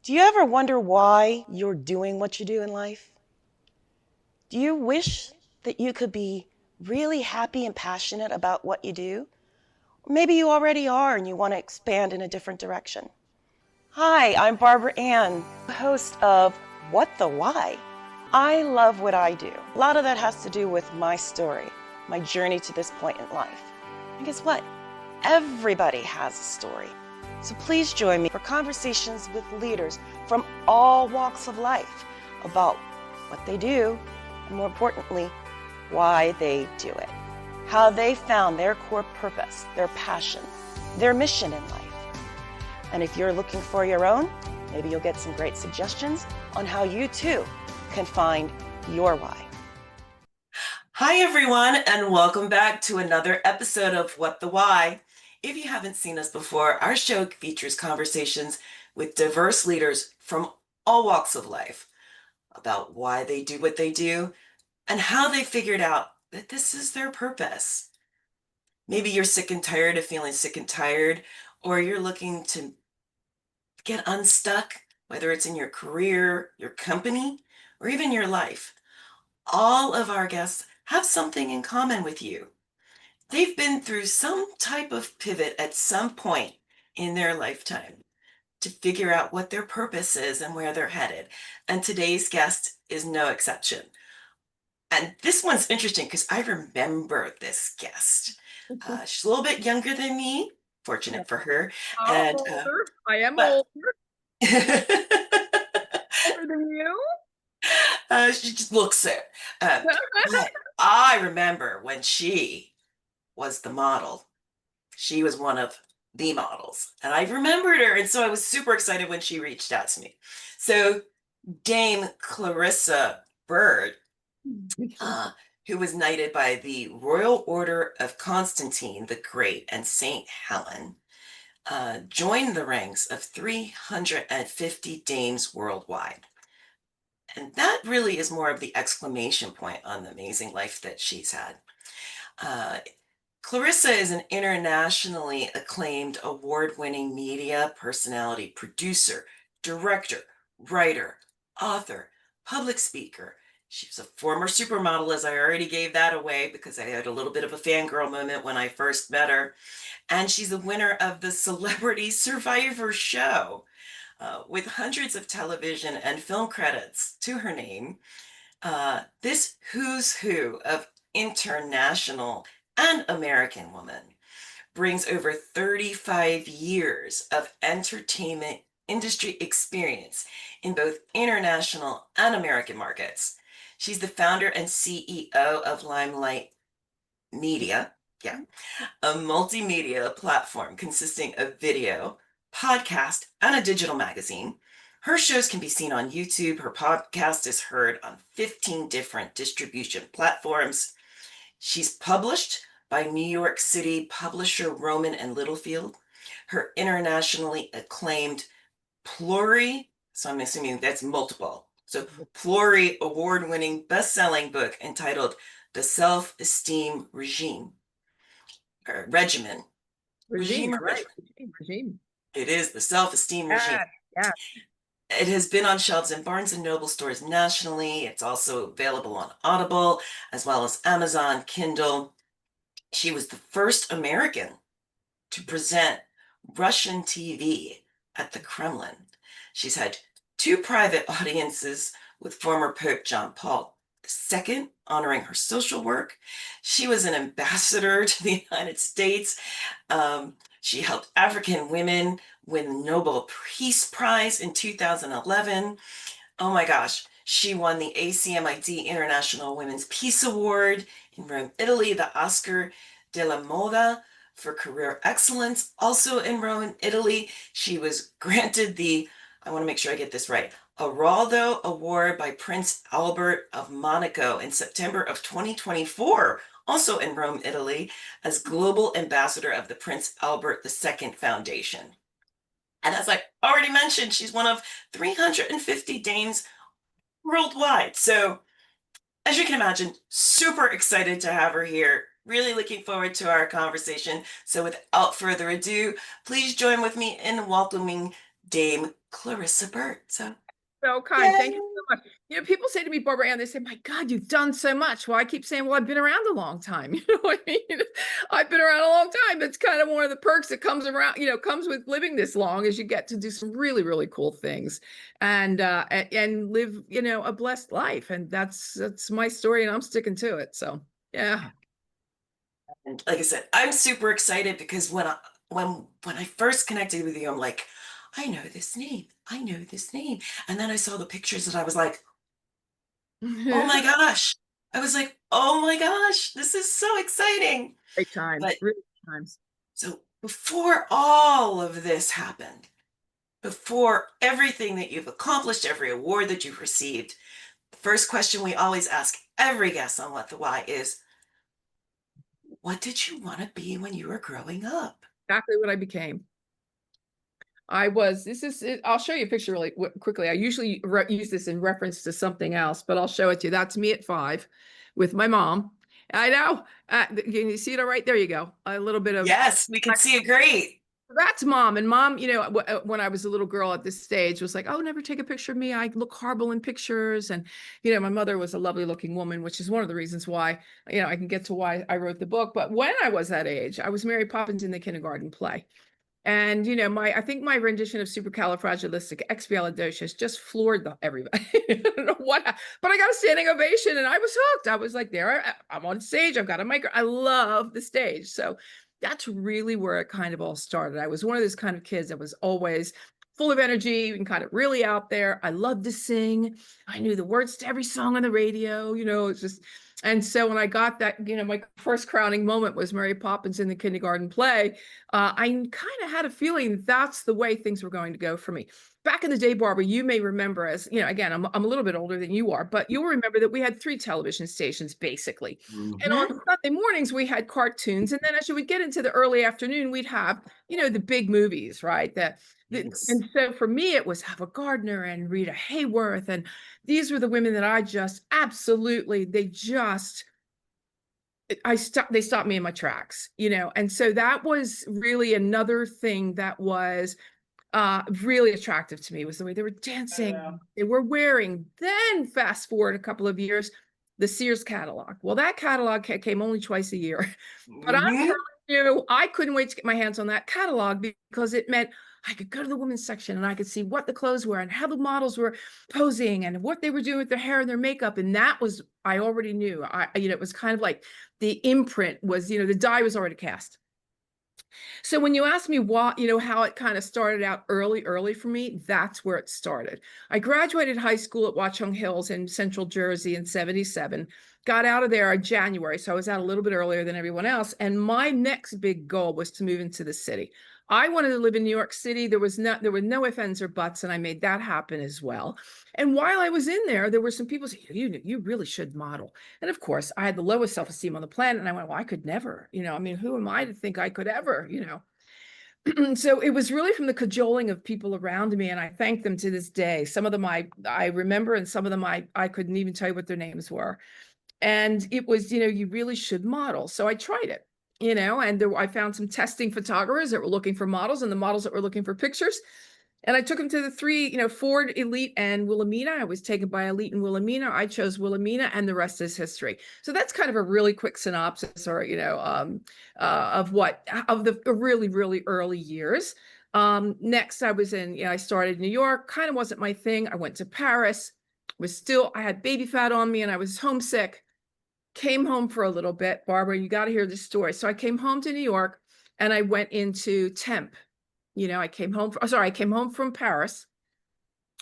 Do you ever wonder why you're doing what you do in life? Do you wish that you could be really happy and passionate about what you do? Or maybe you already are and you want to expand in a different direction. Hi, I'm Barbara Ann, host of What the Why? I love what I do. A lot of that has to do with my story, my journey to this point in life. And guess what? Everybody has a story. So please join me for conversations with leaders from all walks of life about what they do, and more importantly, why they do it, how they found their core purpose, their passion, their mission in life. And if you're looking for your own, maybe you'll get some great suggestions on how you too can find your why. Hi, everyone, and welcome back to another episode of What the Why. If you haven't seen us before, our show features conversations with diverse leaders from all walks of life about why they do what they do and how they figured out that this is their purpose. Maybe you're sick and tired of feeling sick and tired, or you're looking to get unstuck, whether it's in your career, your company, or even your life. All of our guests have something in common with you. They've been through some type of pivot at some point in their lifetime to figure out what their purpose is and where they're headed. And today's guest is no exception. And this one's interesting because I remember this guest. She's a little bit younger than me, fortunate for her. I'm And older. I am but older. Older than you? she just looks it. But I remember when she was the model. She was one of the models, and I remembered her, and so I was super excited when she reached out to me. So Dame Clarissa Burt, who was knighted by the Royal Order of Constantine the Great and Saint Helen, joined the ranks of 350 dames worldwide. And that really is more of the exclamation point on the amazing life that she's had. Clarissa is an internationally acclaimed award-winning media personality, producer, director, writer, author, public speaker. She's a former supermodel, as I already gave that away because I had a little bit of a fangirl moment when I first met her. And she's a winner of the Celebrity Survivor show, with hundreds of television and film credits to her name. This who's who of international and American woman brings over 35 years of entertainment industry experience in both international and American markets. She's the founder and CEO of Limelight Media, a multimedia platform consisting of video, podcast, and a digital magazine. Her shows can be seen on YouTube. Her podcast is heard on 15 different distribution platforms. She's published by New York City publisher Rowman and Littlefield. Her internationally acclaimed so I'm assuming that's multiple. So Pluri award-winning best-selling book entitled The Self-Esteem Regime. Or Regimen. Regime, Or right? regimen? Regime. It is the Self-Esteem Regime. Yeah. It has been on shelves in Barnes and Noble stores nationally. It's also available on Audible, as well as Amazon, Kindle. She was the first American to present Russian TV at the Kremlin. She's had 2 private audiences with former Pope John Paul II, honoring her social work. She was an ambassador to the United States. She helped African women win the Nobel Peace Prize in 2011. Oh my gosh, she won the ACMID International Women's Peace Award in Rome, Italy, the Oscar della Moda for career excellence, also in Rome, Italy. She was granted the, I want to make sure I get this right, Araldo Award by Prince Albert of Monaco in September of 2024, also in Rome, Italy, as Global Ambassador of the Prince Albert II Foundation. And as I already mentioned, she's one of 350 dames worldwide. So as you can imagine, super excited to have her here. Really looking forward to our conversation. So without further ado, please join with me in welcoming Dame Clarissa Burt. So So kind. Thank you so much. You know, people say to me, Barbara Ann, they say, my God, you've done so much. Well, I keep saying, well, I've been around a long time. You know what I mean? I've been around a long time. It's kind of one of the perks that comes around, you know, comes with living this long is you get to do some really, really cool things and live, you know, a blessed life. And that's my story and I'm sticking to it. So yeah. and like I said, I'm super excited because when I first connected with you, I'm like, I know this name. I know this name. And then I saw the pictures and I was like, oh my gosh. I was like, oh my gosh, this is so exciting. Great times, But really good times. so before all of this happened, before everything that you've accomplished, every award that you've received, the first question we always ask every guest on What the Why is, what did you want to be when you were growing up? Exactly what I became. this is it. I'll show you a picture really quickly. I usually use this in reference to something else, but I'll show it to you. That's me at 5 with my mom. I know. Can you see it all right? There you go. A little bit of. Yes, we can see it great. That's mom. And mom, you know, when I was a little girl at this stage was like, oh, never take a picture of me. I look horrible in pictures. And, you know, my mother was a lovely looking woman, which is one of the reasons why, you know, I can get to why I wrote the book. But when I was that age, I was Mary Poppins in the kindergarten play. And you know, I think my rendition of supercalifragilisticexpialidocious just floored everybody. I don't know what, but I got a standing ovation, and I was hooked. I was like, I'm on stage. I've got a mic. I love the stage. So that's really where it kind of all started. I was one of those kind of kids that was always full of energy and kind of really out there. I loved to sing. I knew the words to every song on the radio. You know, it's just. And so when I got that, you know, my first crowning moment was Mary Poppins in the kindergarten play. I kind of had a feeling that's the way things were going to go for me. Back in the day, Barbara, you may remember, as you know, again, I'm a little bit older than you are, but you'll remember that we had 3 television stations basically. And on Sunday mornings, we had cartoons. And then as you would get into the early afternoon, we'd have, you know, the big movies, right? Yes. And so for me, it was Ava Gardner and Rita Hayworth. And these were the women that I just absolutely, they stopped me in my tracks, you know. And so that was really another thing that was really attractive to me, was the way they were dancing, they were wearing. Then fast forward a couple of years, the Sears catalog. Well, that catalog came only twice a year, but I'm telling you, I couldn't wait to get my hands on that catalog because it meant I could go to the women's section and I could see what the clothes were and how the models were posing and what they were doing with their hair and their makeup. And that was, I already knew. You know, it was kind of like the imprint was, you know, the die was already cast. So when you ask me what, you know, how it kind of started out early for me, that's where it started. I graduated high school at Watchung Hills in Central Jersey in 77, got out of there in January. So I was out a little bit earlier than everyone else. And my next big goal was to move into the city. I wanted to live in New York City. There were no ifs, ands, or buts, and I made that happen as well. And while I was in there, there were some people saying, you really should model. And of course, I had the lowest self-esteem on the planet. And I went, well, I could never, you know, I mean, who am I to think I could ever, you know? So it was really from the cajoling of people around me. And I thank them to this day. Some of them I remember, and some of them I couldn't even tell you what their names were. And it was, you know, you really should model. So I tried it. You know, and I found some testing photographers that were looking for models and the models that were looking for pictures. And I took them to the 3, you know, Ford, Elite, and Wilhelmina. I was taken by Elite and Wilhelmina. I chose Wilhelmina, and the rest is history. So that's kind of a really quick synopsis, or, you know, of the really, really early years. Next, I was in, you know, I started New York, kind of wasn't my thing. I went to Paris, I had baby fat on me and I was homesick. Came home for a little bit. Barbara, you got to hear this story. So I came home to New York and I went into temp. You know, I came home from Paris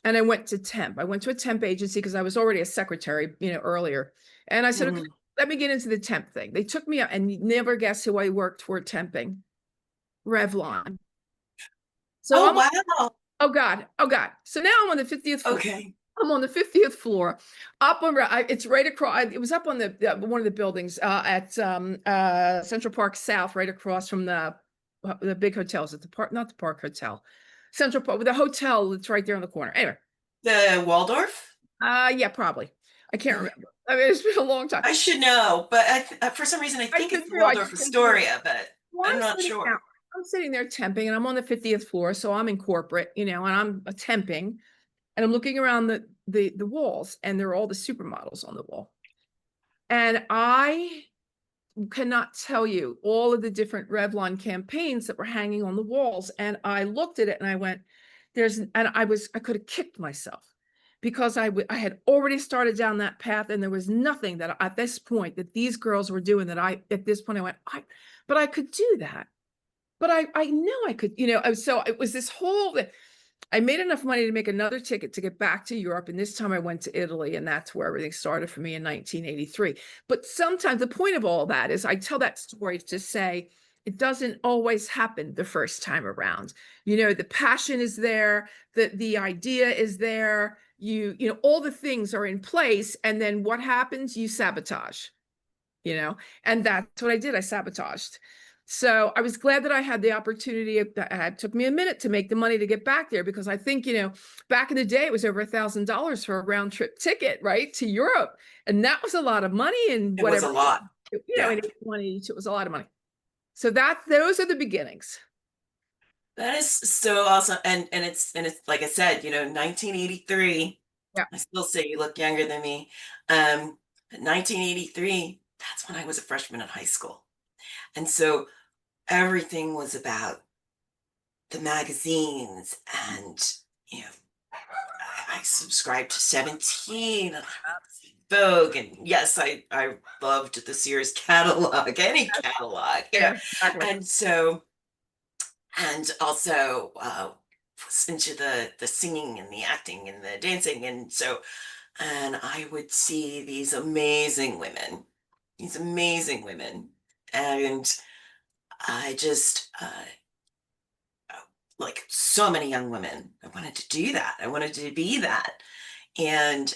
and I went to temp. I went to a temp agency because I was already a secretary, you know, earlier. And I said, okay, let me get into the temp thing. They took me out, and you never guess who I worked for temping. Revlon. So wow. Oh God. So now I'm on the 50th floor. Okay. I'm on the 50th floor, up on. It's right across. It was up on one of the buildings at Central Park South, right across from the big hotels at the park, not the Park Hotel, Central Park, with the hotel that's right there in the corner. Anyway, the Waldorf. Yeah, probably. I can't remember. I mean, it's been a long time. I should know, but for some reason I think it's the Waldorf Astoria, but I'm not sure. I'm sitting there temping, and I'm on the 50th floor, so I'm in corporate, and I'm temping, and I'm looking around the walls, and there are all the supermodels on the wall. And I cannot tell you all of the different Revlon campaigns that were hanging on the walls. And I looked at it and I went, I could have kicked myself because I had already started down that path, and there was nothing that at this point that these girls were doing that at this point I went, but I could do that. But I know I could, so it was this whole, I made enough money to make another ticket to get back to Europe. And this time I went to Italy, and that's where everything started for me in 1983. But sometimes the point of all that is I tell that story to say it doesn't always happen the first time around. The passion is there, the idea is there, all the things are in place. And then what happens? You sabotage, and that's what I did. I sabotaged. So I was glad that I had the opportunity. It took me a minute to make the money to get back there, because I think, back in the day, it was over $1,000 for a round trip ticket, right, to Europe. And that was a lot of money. And It was a lot. In 182, it was a lot of money. So those are the beginnings. That is so awesome. And it's like I said, 1983. Yeah. I still say you look younger than me. 1983, that's when I was a freshman in high school. And so everything was about the magazines, and I subscribed to 17 and Vogue, and yes, I loved the Sears catalog, any catalog, Yeah, exactly. and so, and also was into the singing and the acting and the dancing, and I would see these amazing women, and I just like so many young women, I wanted to do that. I wanted to be that. And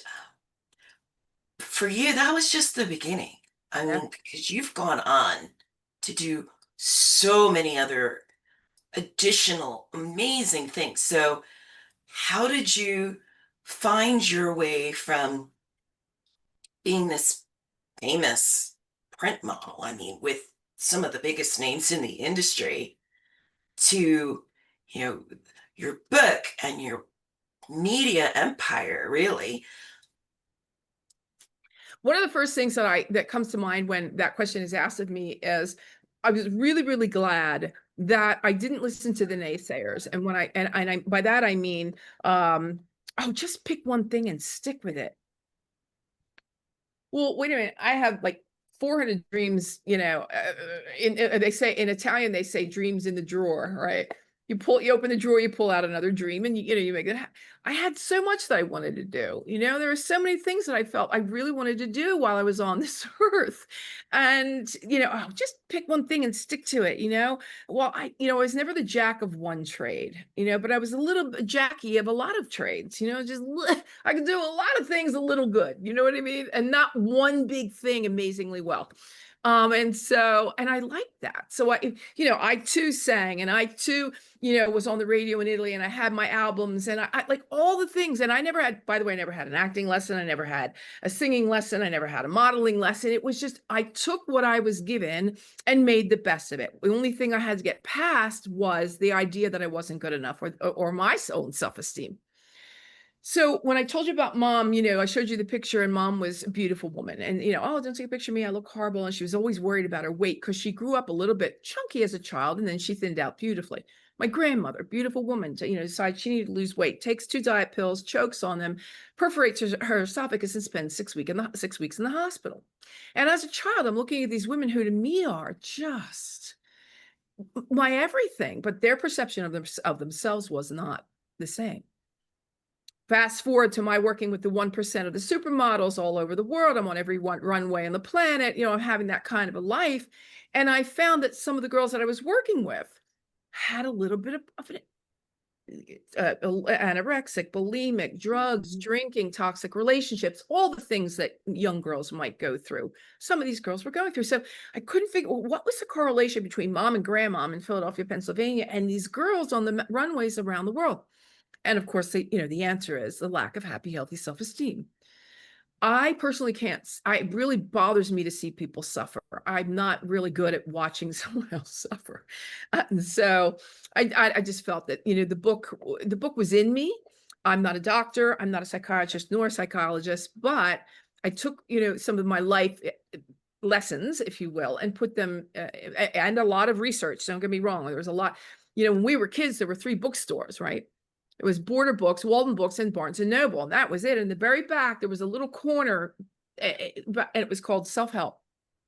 for you, that was just the beginning. I Yeah. mean, because you've gone on to do so many other additional amazing things. So, how did you find your way from being this famous print model? I mean, with some of the biggest names in the industry, to, you know, your book and your media empire, really. One of the first things that comes to mind when that question is asked of me is I was really, really glad that I didn't listen to the naysayers. And by that I mean, just pick one thing and stick with it. Well, wait a minute. I have like 400 dreams, they say in Italian, they say dreams in the drawer, right? You open the drawer, you pull out another dream, and you make it. I had so much that I wanted to do. There were so many things that I felt I really wanted to do while I was on this earth. And, just pick one thing and stick to it, Well, I was never the jack of one trade, but I was a little jacky of a lot of trades, I could do a lot of things a little good, you know what I mean? And not one big thing amazingly well. And I liked that. So I too sang, and I too, was on the radio in Italy, and I had my albums, and I like all the things. And by the way, I never had an acting lesson. I never had a singing lesson. I never had a modeling lesson. It was just, I took what I was given and made the best of it. The only thing I had to get past was the idea that I wasn't good enough, or my own self-esteem. So when I told you about mom, I showed you the picture, and mom was a beautiful woman, and, oh, don't take a picture of me, I look horrible. And she was always worried about her weight, because she grew up a little bit chunky as a child, and then she thinned out beautifully. My grandmother, beautiful woman, decides she needed to lose weight, takes 2 diet pills, chokes on them, perforates her esophagus, and spends 6 weeks in the hospital. And as a child, I'm looking at these women who to me are just my everything, but their perception of themselves was not the same. Fast forward to my working with the 1% of the supermodels all over the world. I'm on every runway on the planet. I'm having that kind of a life. And I found that some of the girls that I was working with had a little bit of an anorexic, bulimic, drugs, drinking, toxic relationships, all the things that young girls might go through. Some of these girls were going through. So I couldn't figure, what was the correlation between mom and grandmom in Philadelphia, Pennsylvania, and these girls on the runways around the world? And of course, the answer is the lack of happy, healthy self-esteem. I personally can't. It really bothers me to see people suffer. I'm not really good at watching someone else suffer. And so I just felt that, the book was in me. I'm not a doctor. I'm not a psychiatrist nor a psychologist, but I took, some of my life lessons, if you will, and put them, and a lot of research. Don't get me wrong. There was a lot, when we were kids, there were 3 bookstores, right? It was Border Books, Walden Books, and Barnes and Noble. And that was it. In the very back, there was a little corner, and it was called Self-Help.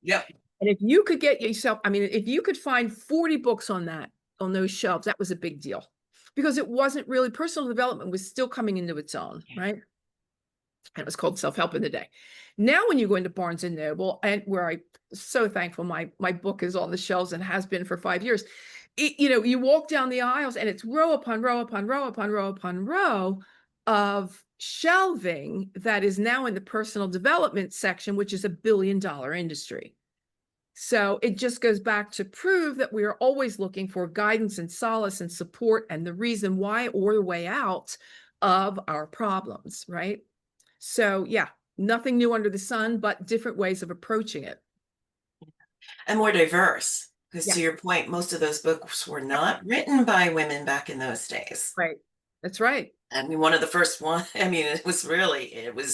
Yep. And if you could get yourself, if you could find 40 books on those shelves, that was a big deal, because it wasn't really, personal development was still coming into its own, right? And it was called Self-Help in the day. Now, when you go into Barnes and Noble, and where I'm so thankful my book is on the shelves and has been for 5 years, you walk down the aisles and it's row upon row upon row upon row upon row of shelving that is now in the personal development section, which is $1 billion industry. So it just goes back to prove that we are always looking for guidance and solace and support and the reason why or the way out of our problems, right? So yeah, nothing new under the sun, but different ways of approaching it. And more diverse. Because Yeah. to your point, most of those books were not written by women back in those days. Right. That's right. I mean, one of the first one, it was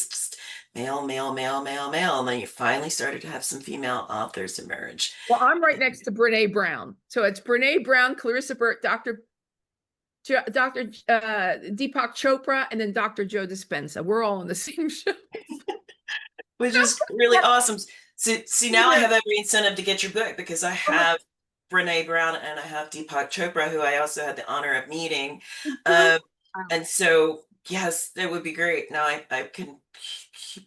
just male, male, male, male, male. And then you finally started to have some female authors emerge. Well, I'm right next to Brene Brown. So it's Brene Brown, Clarissa Burt, Dr. Deepak Chopra, and then Dr. Joe Dispenza. We're all on the same show. Which is really awesome. So, see, now I have every incentive to get your book, because I have Brene Brown and I have Deepak Chopra, who I also had the honor of meeting. And so, yes, that would be great. Now I can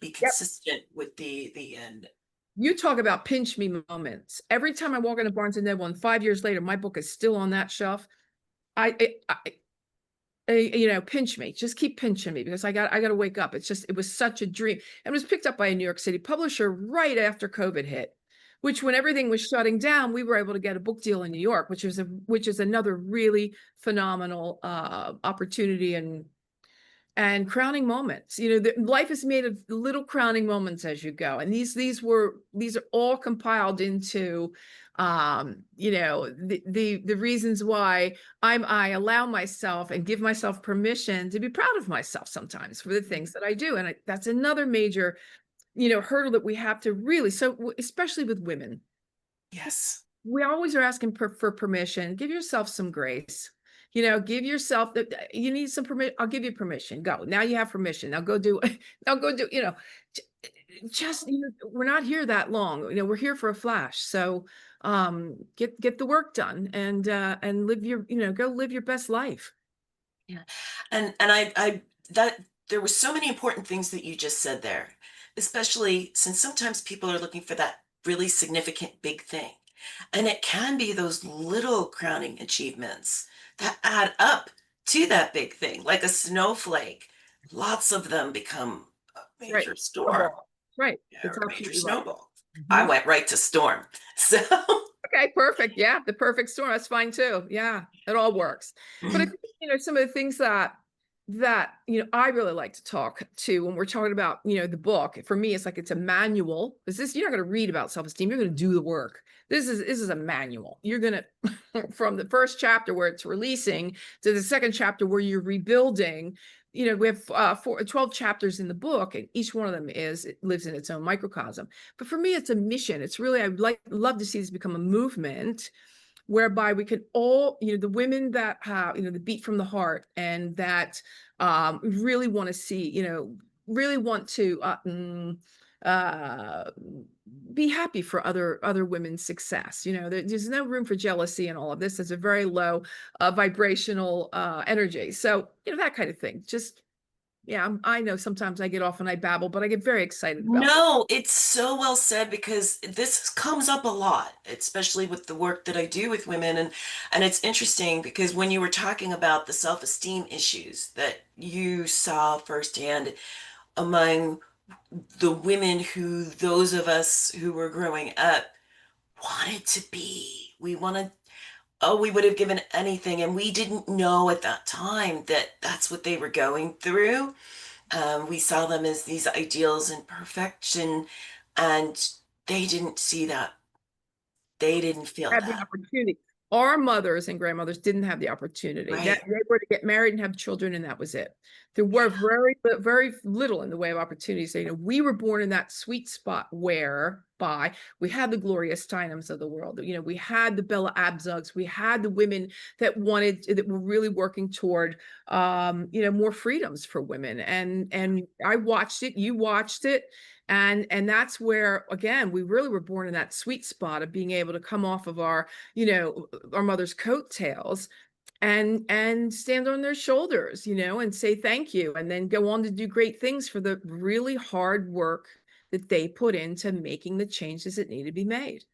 be consistent with the end. You talk about pinch me moments. Every time I walk into Barnes and Noble, and 5 years later, my book is still on that shelf. Pinch me, just keep pinching me, because I got to wake up. It was such a dream. And it was picked up by a New York City publisher right after COVID hit, which, when everything was shutting down, we were able to get a book deal in New York, which is another really phenomenal opportunity and crowning moments. Life is made of little crowning moments as you go. And these are all compiled into, the reasons why I allow myself and give myself permission to be proud of myself sometimes for the things that I do. And that's another major, hurdle that we have to really, so especially with women. Yes. We always are asking for permission. Give yourself some grace. Give yourself that you need some permission. I'll give you permission. Go. Now you have permission. Now go do, we're not here that long. We're here for a flash. So get the work done and live your, go live your best life. Yeah. And I that there were so many important things that you just said there, especially since sometimes people are looking for that really significant big thing. And it can be those little crowning achievements that add up to that big thing, like a snowflake. Lots of them become a major storm. Right. Yeah, It's a major absolutely right. snowball. I went right to storm. So Okay, perfect. Yeah, the perfect storm. That's fine too. Yeah, it all works. But I think, some of the things that I really like to talk to when we're talking about, the book. For me, it's like it's a manual. Because you're not going to read about self-esteem. You're going to do the work. This is a manual. You're going to, from the first chapter where it's releasing to the second chapter where you're rebuilding. We have 12 chapters in the book, and each one of them lives in its own microcosm. But for me, it's a mission. It's really, love to see this become a movement whereby we can all, the women that have, the beat from the heart and that really want to see, really want to be happy for other women's success. There's no room for jealousy and all of this. It's a very low vibrational energy. So, that kind of thing. Just, yeah, I know sometimes I get off and I babble, but I get very excited about it. No, it's so well said, because this comes up a lot, especially with the work that I do with women. And it's interesting because when you were talking about the self-esteem issues that you saw firsthand among the women those of us who were growing up wanted to be, we would have given anything. And we didn't know at that time that that's what they were going through. We saw them as these ideals and perfection, and they didn't see that. They didn't feel Have the that. opportunity. Our mothers and grandmothers didn't have the opportunity. That Right. they were to get married and have children, and that was it. There were very little in the way of opportunities. You know, we were born in that sweet spot whereby we had the Gloria Steinems of the world. You know, we had the Bella Abzugs, we had the women that were really working toward you know, more freedoms for women. And I watched it, you watched it. And that's where, again, we really were born in that sweet spot of being able to come off of our, you know, our mother's coattails and stand on their shoulders, you know, and say thank you, and then go on to do great things for the really hard work that they put into making the changes that need to be made.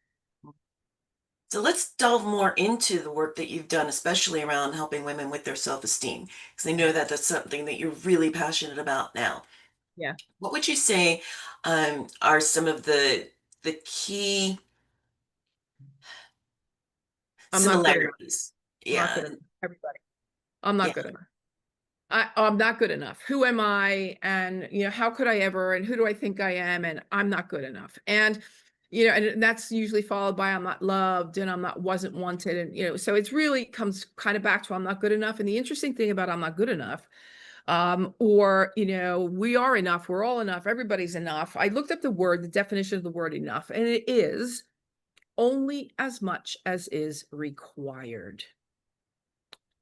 So let's delve more into the work that you've done, especially around helping women with their self-esteem, because I know that that's something that you're really passionate about now. Yeah, What would you say are some of the key I'm not good enough. similarities? I'm not Yeah, good enough. Everybody, I'm not yeah. good enough. I'm not good enough. Who am I? And, you know, how could I ever? And who do I think I am? And I'm not good enough. And, you know, and that's usually followed by I'm not loved and wasn't wanted. And, you know, so it's really comes kind of back to I'm not good enough. And the interesting thing about I'm not good enough, or, you know, we are enough, we're all enough, everybody's enough. I looked up the definition of the word enough, and it is only as much as is required.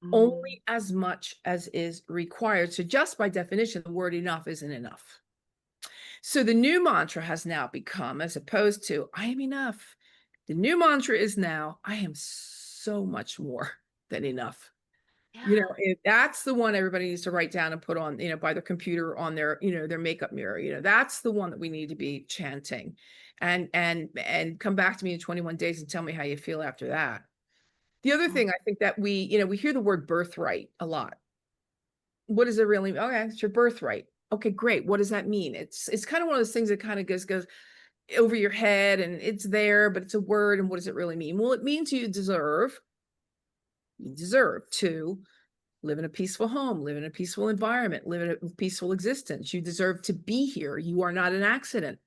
Mm, Only as much as is required. So just by definition, the word enough isn't enough. So the new mantra has now become, as opposed to I am enough, the new mantra is now I am so much more than enough. You yeah. know, that's the one everybody needs to write down and put on, you know, by their computer on their, you know, their makeup mirror. You know, that's the one that we need to be chanting. And come back to me in 21 days and tell me how you feel after that. The other Mm, thing I think that you know, we hear the word birthright a lot. What does it really mean? Okay, it's your birthright. Okay, great. What does that mean? It's kind of one of those things that kind of goes over your head, and it's there, but it's a word. And what does it really mean? Well, it means you deserve to live in a peaceful home, live in a peaceful environment, live in a peaceful existence. You deserve to be here. You are not an accident.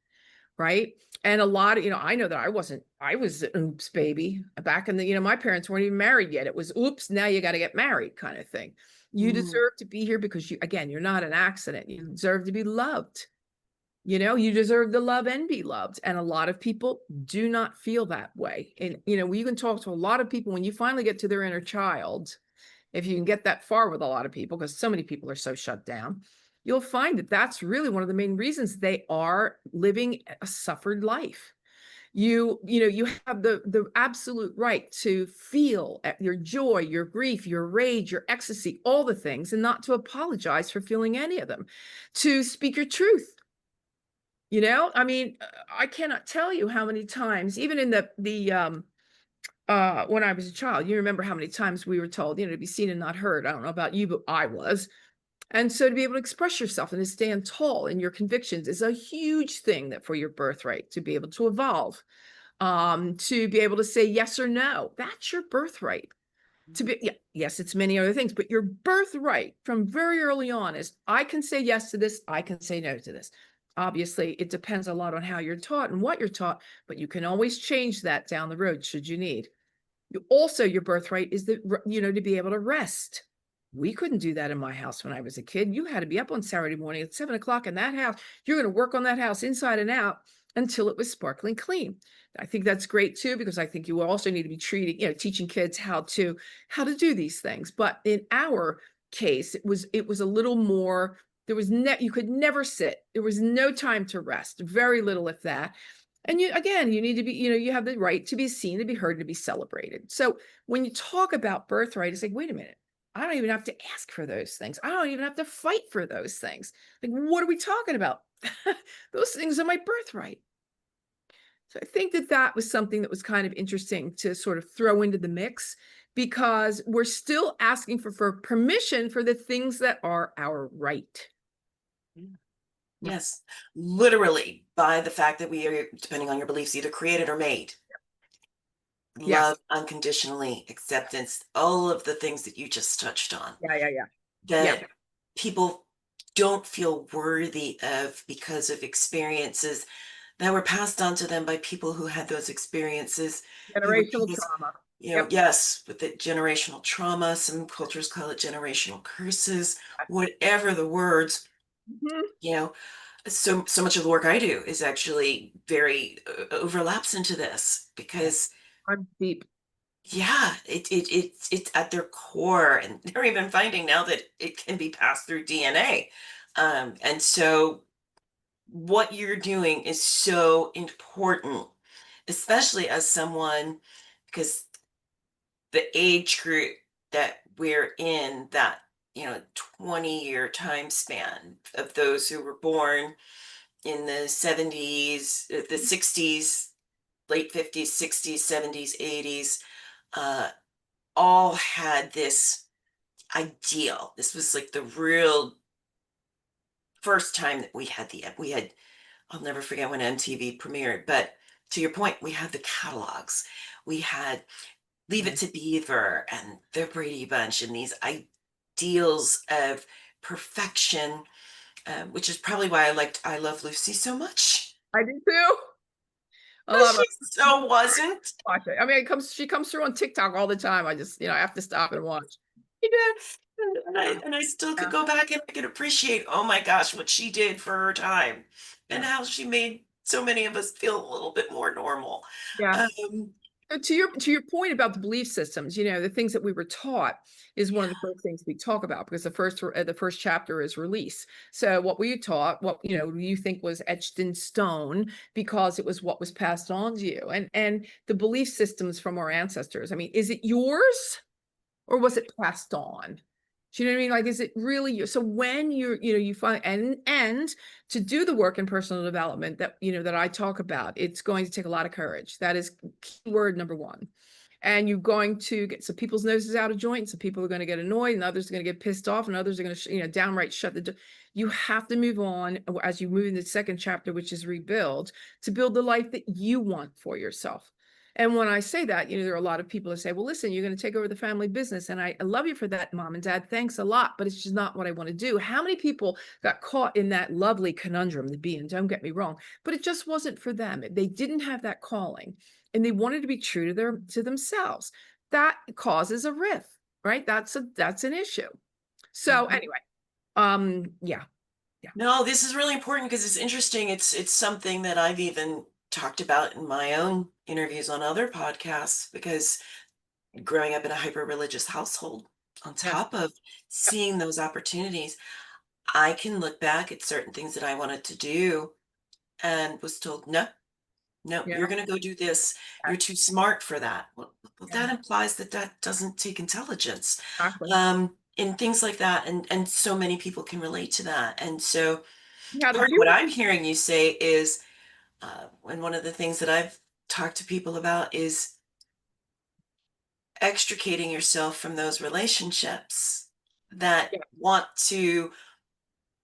Right. And a lot of, you know, I know that I was an oops baby back in the, you know, my parents weren't even married yet. It was oops, now you got to get married kind of thing. You mm, deserve to be here because you, again, you're not an accident. You deserve to be loved. You know, you deserve to love and be loved. And a lot of people do not feel that way. And, you know, you can talk to a lot of people when you finally get to their inner child, if you can get that far with a lot of people, because so many people are so shut down, you'll find that that's really one of the main reasons they are living a suffered life. You know, you have the absolute right to feel your joy, your grief, your rage, your ecstasy, all the things, and not to apologize for feeling any of them, to speak your truth. You know, I mean, I cannot tell you how many times, even in the when I was a child, you remember how many times we were told, you know, to be seen and not heard. I don't know about you, but I was. And so to be able to express yourself and to stand tall in your convictions is a huge thing that for your birthright to be able to evolve, to be able to say yes or no. That's your birthright. To be, yeah, yes, it's many other things, but your birthright from very early on is I can say yes to this, I can say no to this. Obviously, it depends a lot on how you're taught and what you're taught, but you can always change that down the road should you need. Also, your birthright is that, you know, to be able to rest. We couldn't do that in my house when I was a kid. You had to be up on Saturday morning at 7 o'clock in that house. You're going to work on that house inside and out until it was sparkling clean. I think that's great too, because I think you also need to be treating, you know, teaching kids how to do these things. But in our case, it was a little more. There was you could never sit. There was no time to rest. Very little, if that. And you, again, you need to be, you know, you have the right to be seen, to be heard, to be celebrated. So when you talk about birthright, it's like, wait a minute, I don't even have to ask for those things. I don't even have to fight for those things. Like, what are we talking about? Those things are my birthright. So I think that that was something that was kind of interesting to sort of throw into the mix, because we're still asking for permission for the things that are our right. yeah. Yes, literally by the fact that we are, depending on your beliefs, either created or made. Yes. Love, unconditionally, acceptance, all of the things that you just touched on. Yeah. Yeah. Yeah. Yeah. That people don't feel worthy of because of experiences that were passed on to them by people who had those experiences, who would Generational pass, trauma. you know, Yep. yes, with the generational trauma, some cultures call it generational curses, whatever the words, Mhm. you know. So much of the work I do is actually very overlaps into this Yeah. because I'm deep. yeah, it's at their core, and they're even finding now that it can be passed through DNA. And so what you're doing is so important, especially as someone, because the age group that we're in, that 20-year time span of those who were born in the 70s, the 60s, late 50s, 60s, 70s, 80s, uh, all had this ideal. This was like the real first time that we had. I'll never forget when MTV premiered, but to your point, we had the catalogs. We had Leave It Yeah. to Beaver and the Brady Bunch and these ideals of perfection, which is probably why I liked I Love Lucy so much. I do too. I Because love her. she so wasn't. Watch it. I mean, she comes through on TikTok all the time. I just, I have to stop and watch. She did. And Yeah. I still could Yeah. go back and I could appreciate, oh my gosh, what she did for her time and Yeah. how she made so many of us feel a little bit more normal. Yeah. Um, To your point about the belief systems, the things that we were taught is one of the yeah, first things we talk about, because the first chapter is release. So what were you taught? What you think was etched in stone because it was what was passed on to you, and the belief systems from our ancestors. I mean, is it yours? Or was it passed on? Do you know what I mean? Like, is it really you? So when you find, and to do the work in personal development that I talk about, it's going to take a lot of courage. That is keyword number one. And you're going to get some people's noses out of joint. Some people are going to get annoyed, and others are going to get pissed off, and others are going to, downright shut the door. You have to move on as you move into the second chapter, which is rebuild, to build the life that you want for yourself. And when I say that, there are a lot of people that say, well, listen, you're going to take over the family business. And I love you for that, mom and dad. Thanks a lot. But it's just not what I want to do. How many people got caught in that lovely conundrum to be in? Don't get me wrong, but it just wasn't for them. They didn't have that calling, and they wanted to be true to themselves. That causes a rift, right? That's an issue. So mhm. anyway, yeah, yeah, No, this is really important because it's interesting. It's something that I've even talked about in my own interviews on other podcasts because growing up in a hyper religious household, on yes, top of yep, seeing those opportunities, I can look back at certain things that I wanted to do and was told, no, no, yeah, you're going to go do this. yeah, You're too smart for that. Well, yeah, that implies that that doesn't take intelligence, exactly. and things like that. And so many people can relate to that. And so How part did of what you? I'm hearing you say is, and one of the things that I've talked to people about is extricating yourself from those relationships that Yeah. want to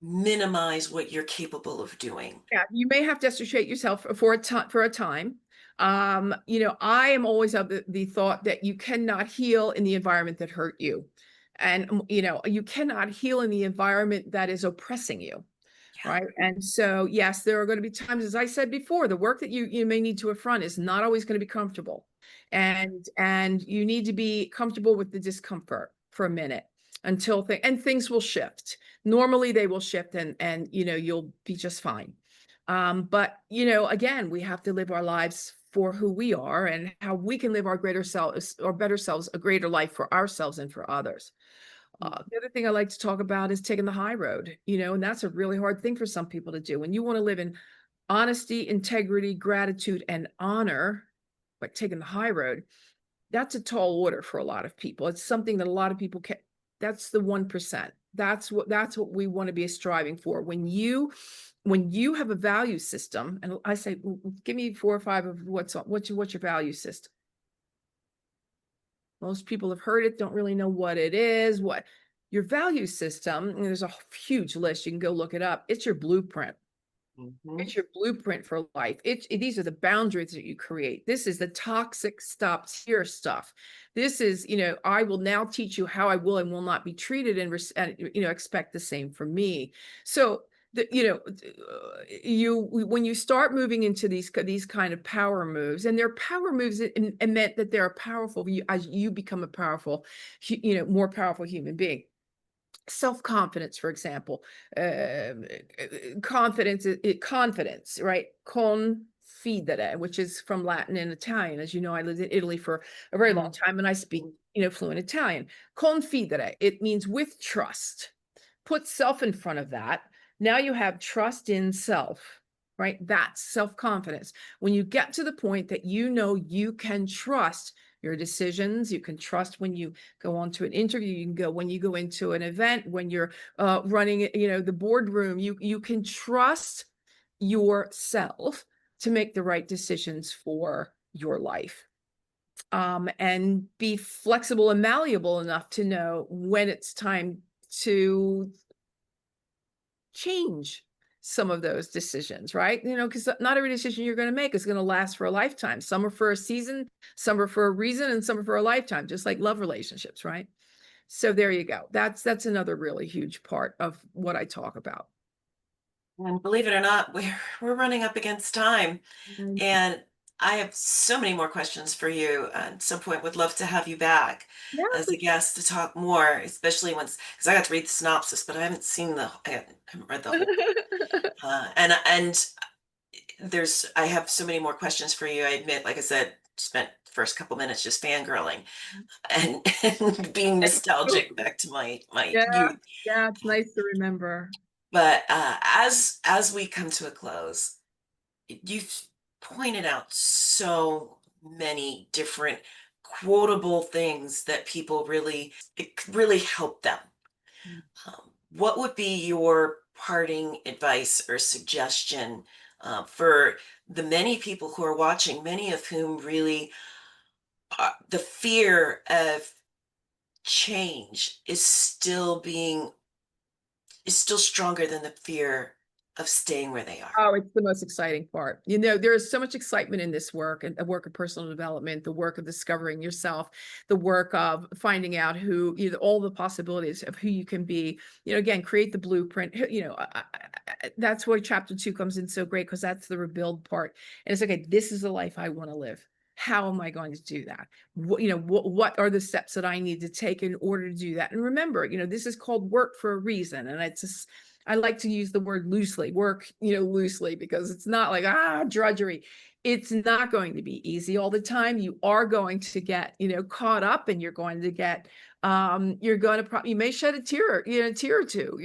minimize what you're capable of doing. Yeah, you may have to extricate yourself for a time. I am always of the thought that you cannot heal in the environment that hurt you. And you cannot heal in the environment that is oppressing you. Yeah. Right. And so, yes, there are going to be times, as I said before, the work that you may need to affront is not always going to be comfortable. And you need to be comfortable with the discomfort for a minute until things will shift. Normally they will shift, and you'll be just fine. But again, we have to live our lives for who we are and how we can live our greater selves or better selves, a greater life for ourselves and for others. The other thing I like to talk about is taking the high road, and that's a really hard thing for some people to do. When you want to live in honesty, integrity, gratitude, and honor, but taking the high road, that's a tall order for a lot of people. It's something that a lot of people can. That's the 1%. That's what we want to be striving for. When you have a value system, and I say, give me 4 or 5 of what's your value system. Most people have heard it, don't really know what it is. What your value system, and there's a huge list. You can go look it up. It's your blueprint. Mhm. It's your blueprint for life. These are the boundaries that you create. This is the toxic stops here stuff. This is, I will now teach you how I will and will not be treated and expect the same from me. So when you start moving into these kind of power moves, and they're power moves and meant that they're powerful as you become a powerful, more powerful human being. Self-confidence, for example, confidence, right? Confidere, which is from Latin and Italian. As you know, I lived in Italy for a very long time, and I speak, fluent Italian. Confidere, it means with trust. Put self in front of that. Now you have trust in self, right? That's self-confidence. When you get to the point that you can trust your decisions, you can trust when you go on to an interview, you can go when you go into an event, when you're running, the boardroom, you can trust yourself to make the right decisions for your life. And be flexible and malleable enough to know when it's time to change some of those decisions, right? Because not every decision you're going to make is going to last for a lifetime. Some are for a season, some are for a reason, and some are for a lifetime, just like love relationships, right? So there you go. That's another really huge part of what I talk about. And believe it or not, we're running up against time. And I have so many more questions for you. At some point, would love to have you back Yeah. as a guest to talk more, especially once, because I got to read the synopsis, but I haven't seen I haven't read the whole. And I have so many more questions for you. I admit, like I said, spent the first couple minutes just fangirling and, and being nostalgic back to my Yeah, youth. yeah, it's nice to remember. But as we come to a close, you've pointed out so many different quotable things that people it could really help them. What would be your parting advice or suggestion for the many people who are watching, many of whom really the fear of change is still stronger than the fear of staying where they are? Oh, it's the most exciting part. There is so much excitement in this work, and the work of personal development, the work of discovering yourself, the work of finding out all the possibilities of who you can be. Again, create the blueprint. That's where chapter 2 comes in so great, because that's the rebuild part. And it's okay, this is the life I want to live. How am I going to do that? What are the steps that I need to take in order to do that? And remember, this is called work for a reason. And I like to use the word loosely, work, loosely, because it's not like, drudgery. It's not going to be easy all the time. You are going to get, caught up, and you're going to get, you may shed a tear, a tear or two,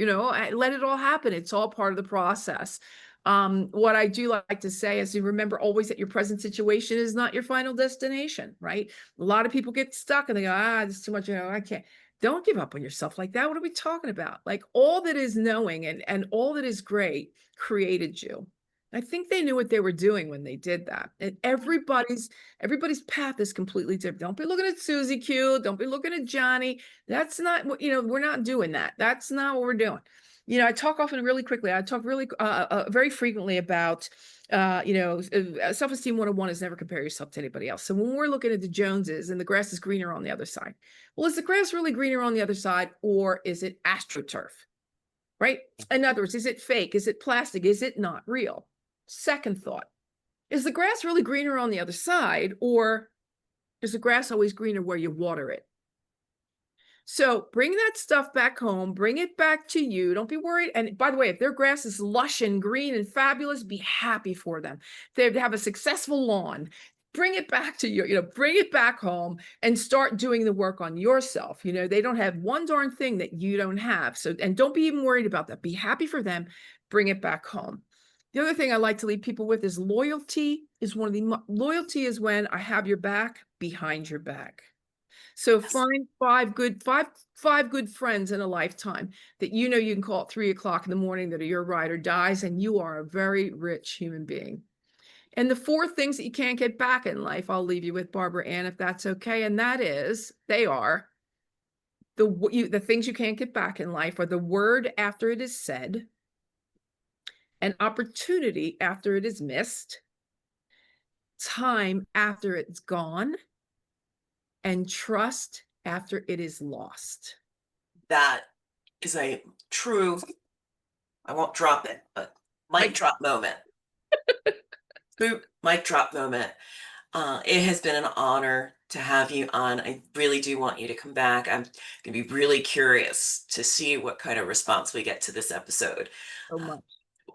let it all happen. It's all part of the process. What I do like to say is, you remember always that your present situation is not your final destination, right? A lot of people get stuck and they go, this is too much, I can't. Don't give up on yourself like that. What are we talking about? Like, all that is knowing and all that is great created you. I think they knew what they were doing when they did that. And everybody's path is completely different. Don't be looking at Susie Q. Don't be looking at Johnny. That's not what, we're not doing that. That's not what we're doing. I talk often really quickly. I talk really very frequently about self-esteem 101 is never compare yourself to anybody else. So when we're looking at the Joneses and the grass is greener on the other side, well, is the grass really greener on the other side, or is it astroturf? Right? In other words, is it fake? Is it plastic? Is it not real? Second thought, is the grass really greener on the other side, or is the grass always greener where you water it? So bring that stuff back home, bring it back to you. Don't be worried. And by the way, if their grass is lush and green and fabulous, be happy for them. They have a successful lawn. Bring it back to you, bring it back home and start doing the work on yourself. They don't have one darn thing that you don't have. So, and don't be even worried about that. Be happy for them. Bring it back home. The other thing I like to leave people with is loyalty is loyalty is when I have your back behind your back. So find five good friends in a lifetime that you can call at 3 o'clock in the morning that are your ride or dies, and you are a very rich human being. And the 4 things that you can't get back in life, I'll leave you with, Barbara Ann, if that's okay. And that is, they are the things you can't get back in life are the word after it is said, an opportunity after it is missed, time after it's gone, and trust after it is lost. That is a true, I won't drop it, but mic drop moment. Boop, mic drop moment. It has been an honor to have you on. I really do want you to come back. I'm going to be really curious to see what kind of response we get to this episode. So much.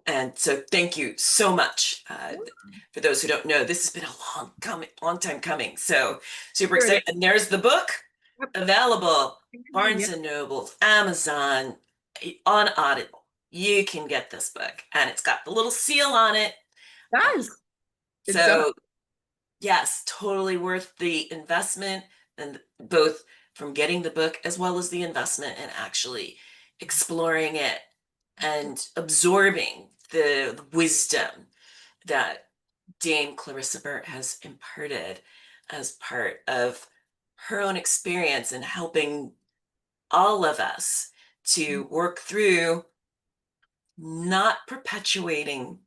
And so thank you so much. For those who don't know, this has been a long time coming. So super Here it excited. And there's the book Yep. available. Barnes Yep. and Noble, Amazon, on Audible. You can get this book, and it's got the little seal on it. Guys, it does. So yes, totally worth the investment, and both from getting the book as well as the investment and actually exploring it and absorbing the wisdom that Dame Clarissa Burt has imparted as part of her own experience in helping all of us to work through not perpetuating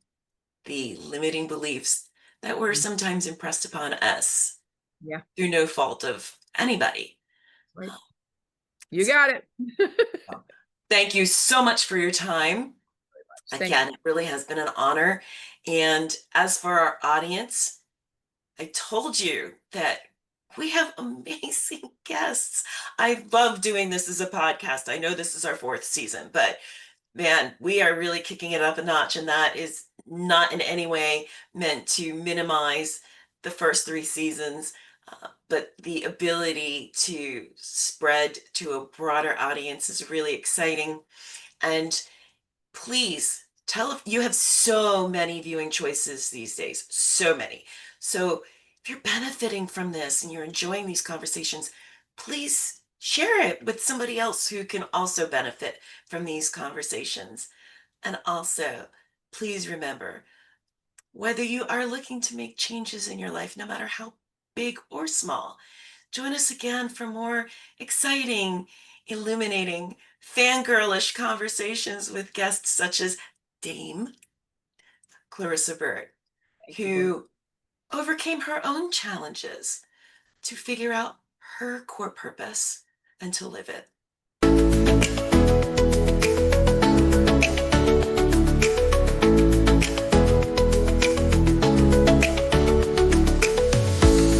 the limiting beliefs that were sometimes impressed upon us Yeah. through no fault of anybody. Right. You got it. Thank you so much for your time. Again, it really has been an honor. And as for our audience, I told you that we have amazing guests. I love doing this as a podcast. I know this is our 4th season, but man, we are really kicking it up a notch, and that is not in any way meant to minimize the first 3 seasons, but the ability to spread to a broader audience is really exciting. And please tell if you have so many viewing choices these days, so many. So if you're benefiting from this and you're enjoying these conversations, please share it with somebody else who can also benefit from these conversations. And also, please remember, whether you are looking to make changes in your life, no matter how big or small, join us again for more exciting, illuminating, fangirlish conversations with guests such as Dame Clarissa Burt, who overcame her own challenges to figure out her core purpose and to live it.